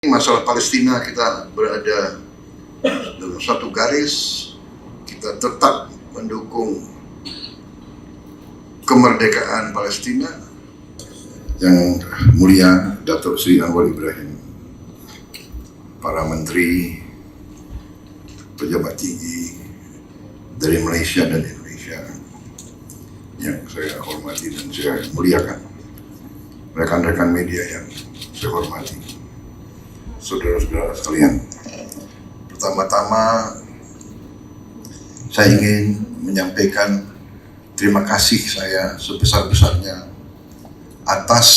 Masalah Palestina kita berada dalam satu garis, kita tetap mendukung kemerdekaan Palestina. Yang mulia Datuk Seri Anwar Ibrahim, para menteri, pejabat tinggi dari Malaysia dan Indonesia yang saya hormati dan saya muliakan, rekan-rekan media yang saya hormati, saudara-saudara sekalian. Pertama-tama saya ingin menyampaikan terima kasih saya sebesar-besarnya atas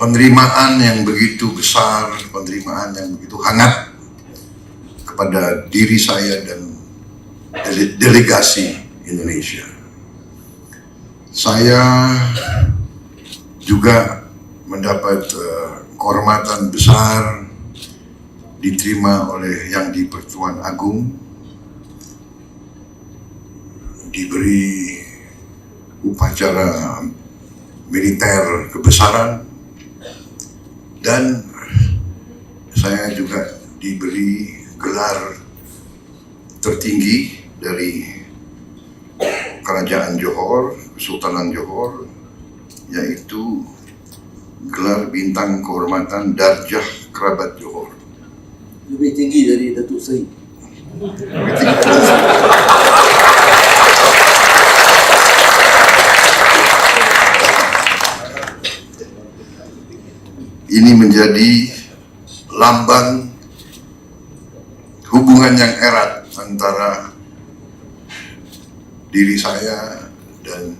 penerimaan yang begitu besar, penerimaan yang begitu hangat kepada diri saya dan delegasi Indonesia. Saya juga mendapat kehormatan besar diterima oleh Yang di-Pertuan Agong, diberi upacara militer kebesaran, dan saya juga diberi gelar tertinggi dari Kerajaan Johor, Kesultanan Johor, yaitu gelar bintang kehormatan Darjah Kerabat Johor. Lebih tinggi dari Datuk Seri. Ini menjadi lambang hubungan yang erat antara diri saya dan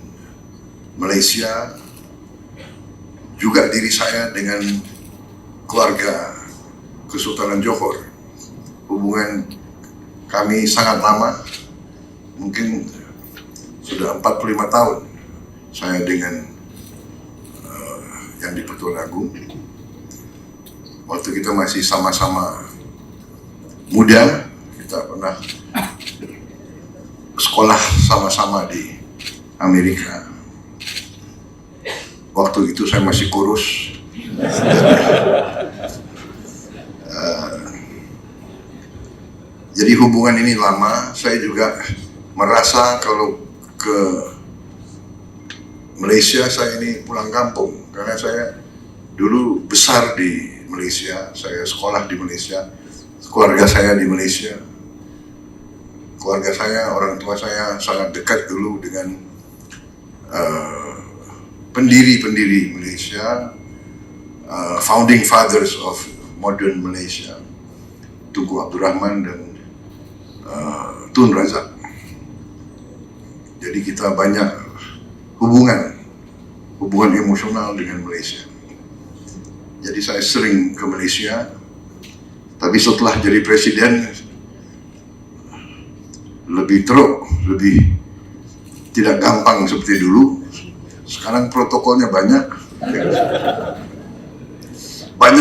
Malaysia, juga diri saya dengan keluarga Kesultanan Johor. Hubungan kami sangat lama, mungkin sudah 45 tahun saya dengan Yang di-Pertuan Agong. Waktu kita masih sama-sama muda, kita pernah sekolah sama-sama di Amerika. Waktu itu saya masih kurus. Jadi hubungan ini lama. Saya juga merasa kalau ke Malaysia saya ini pulang kampung, karena saya dulu besar di Malaysia, saya sekolah di Malaysia, keluarga saya di Malaysia. Keluarga saya, orang tua saya sangat dekat dulu dengan pendiri-pendiri Malaysia, founding fathers of modern Malaysia, Tunku Abdul Rahman dan Tun Razak. Jadi kita banyak hubungan emosional dengan Malaysia. Jadi saya sering ke Malaysia, tapi setelah jadi presiden lebih teruk, lebih tidak gampang seperti dulu. Sekarang protokolnya banyak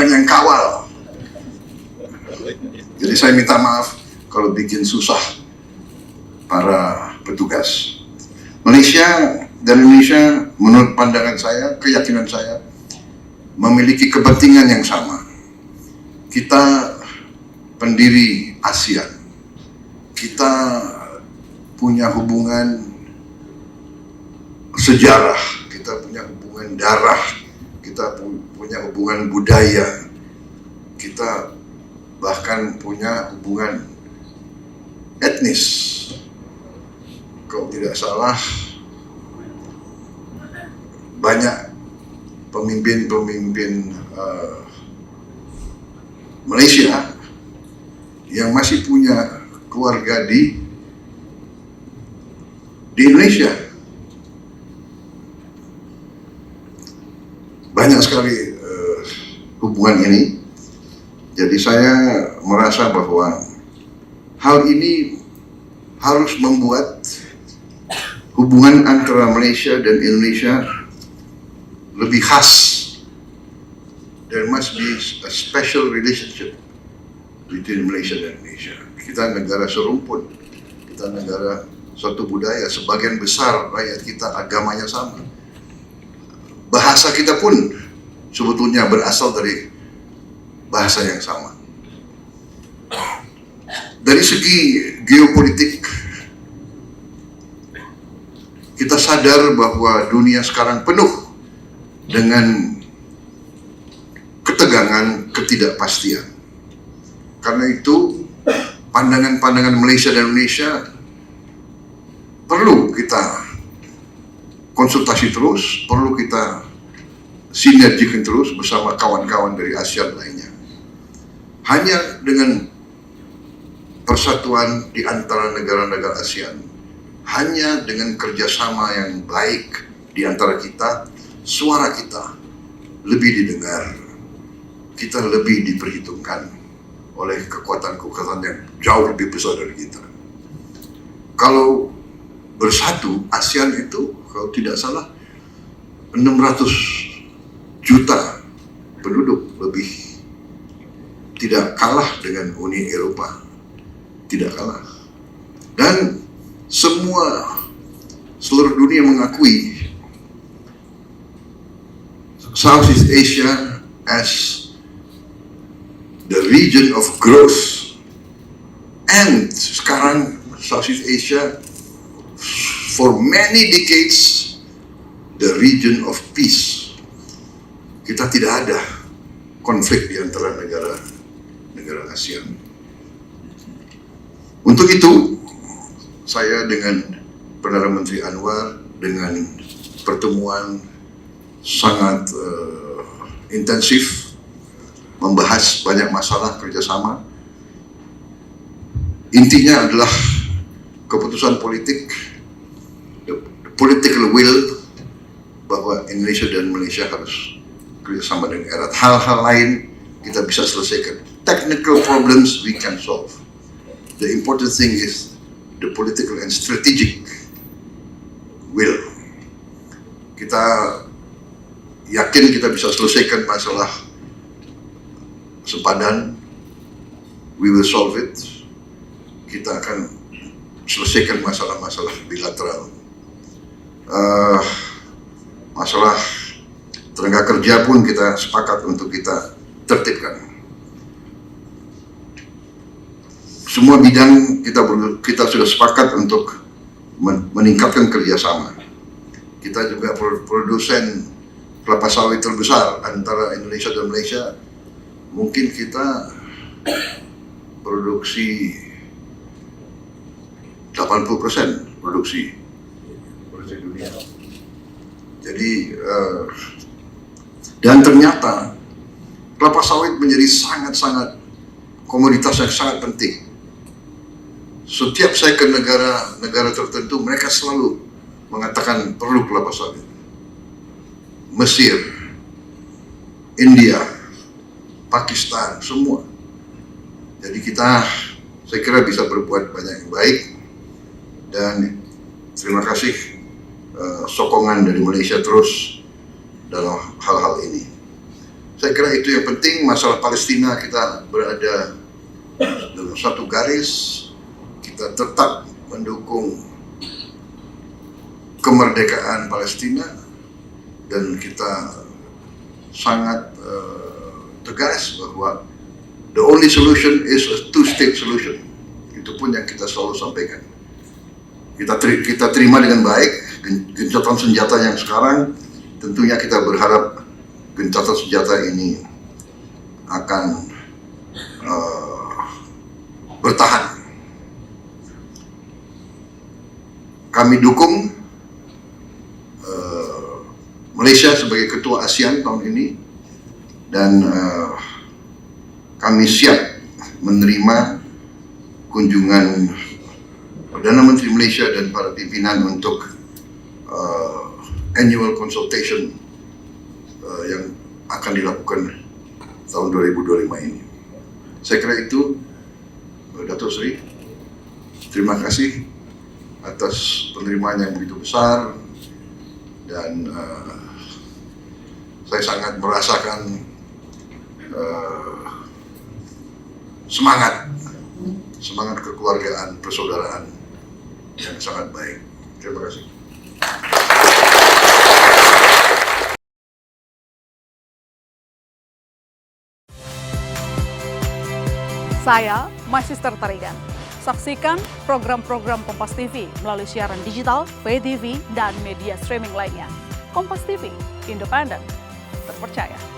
yang kawal. Jadi saya minta maaf kalau bikin susah para petugas. Malaysia dan Indonesia menurut pandangan saya, keyakinan saya, memiliki kepentingan yang sama. Kita pendiri ASEAN, kita punya hubungan sejarah, kita punya hubungan darah, kita punya hubungan budaya, kita bahkan punya hubungan etnis. Kalau tidak salah, banyak pemimpin Malaysia yang masih punya keluarga di Indonesia. Banyak sekali hubungan ini. Jadi saya merasa bahwa hal ini harus membuat hubungan antara Malaysia dan Indonesia lebih khas. There must be a special relationship between Malaysia dan Indonesia. Kita negara serumpun, kita negara suatu budaya, sebagian besar rakyat kita agamanya sama. Bahasa kita pun sebetulnya berasal dari bahasa yang sama. Dari segi geopolitik, kita sadar bahwa dunia sekarang penuh dengan ketegangan, ketidakpastian. Karena itu, pandangan-pandangan Malaysia dan Indonesia perlu kita konsultasi terus, perlu kita sinergikan terus bersama kawan-kawan dari ASEAN lainnya. Hanya dengan persatuan di antara negara-negara ASEAN, hanya dengan kerjasama yang baik di antara kita, suara kita lebih didengar, kita lebih diperhitungkan oleh kekuatan-kekuatan yang jauh lebih besar dari kita. Kalau bersatu, ASEAN itu kalau tidak salah 600 juta penduduk lebih, tidak kalah dengan Uni Eropa, tidak kalah. Dan seluruh dunia mengakui Southeast Asia as the region of growth, and sekarang Southeast Asia for many decades the region of peace. Kita tidak ada konflik di antara negara ASEAN. Untuk itu, saya dengan Perdana Menteri Anwar dengan pertemuan sangat intensif, membahas banyak masalah kerjasama. Intinya adalah keputusan politik, the political will, bahwa Indonesia dan Malaysia harus kerjasama dengan erat. Hal-hal lain kita bisa selesaikan. Technical problems we can solve. The important thing is the political and strategic will. Kita yakin kita bisa selesaikan masalah sepadan. We will solve it. Kita akan selesaikan masalah-masalah bilateral. Masalah tenaga kerja pun kita sepakat untuk kita tertibkan. Semua bidang kita sudah sepakat untuk meningkatkan kerjasama. Kita juga produsen kelapa sawit terbesar antara Indonesia dan Malaysia. Mungkin kita produksi 80% produksi dunia. Jadi dan ternyata kelapa sawit menjadi sangat-sangat komoditas yang sangat penting. Setiap saya ke negara tertentu, mereka selalu mengatakan perlu kelapa sawit. Mesir, India, Pakistan, semua. Jadi saya kira bisa berbuat banyak yang baik. Dan terima kasih sokongan dari Malaysia terus dalam hal-hal ini. Saya kira itu yang penting. Masalah Palestina, kita berada dalam satu garis. Kita tetap mendukung kemerdekaan Palestina dan kita sangat tegas bahwa the only solution is a two-state solution. Itu pun yang kita selalu sampaikan. Kita terima dengan baik gencatan senjata yang sekarang. Tentunya kita berharap gencatan senjata ini akan bertahan. Kami dukung Malaysia sebagai ketua ASEAN tahun ini, dan kami siap menerima kunjungan Perdana Menteri Malaysia dan para pimpinan untuk annual consultation yang akan dilakukan tahun 2025 ini. Saya kira itu, Datuk Seri. Terima kasih atas penerimaan yang begitu besar, dan saya sangat merasakan semangat kekeluargaan, persaudaraan yang sangat baik. Terima kasih. Saya, My Sister Tarigan. Saksikan program-program Kompas TV melalui siaran digital, pay TV, dan media streaming lainnya. Kompas TV, independen, terpercaya.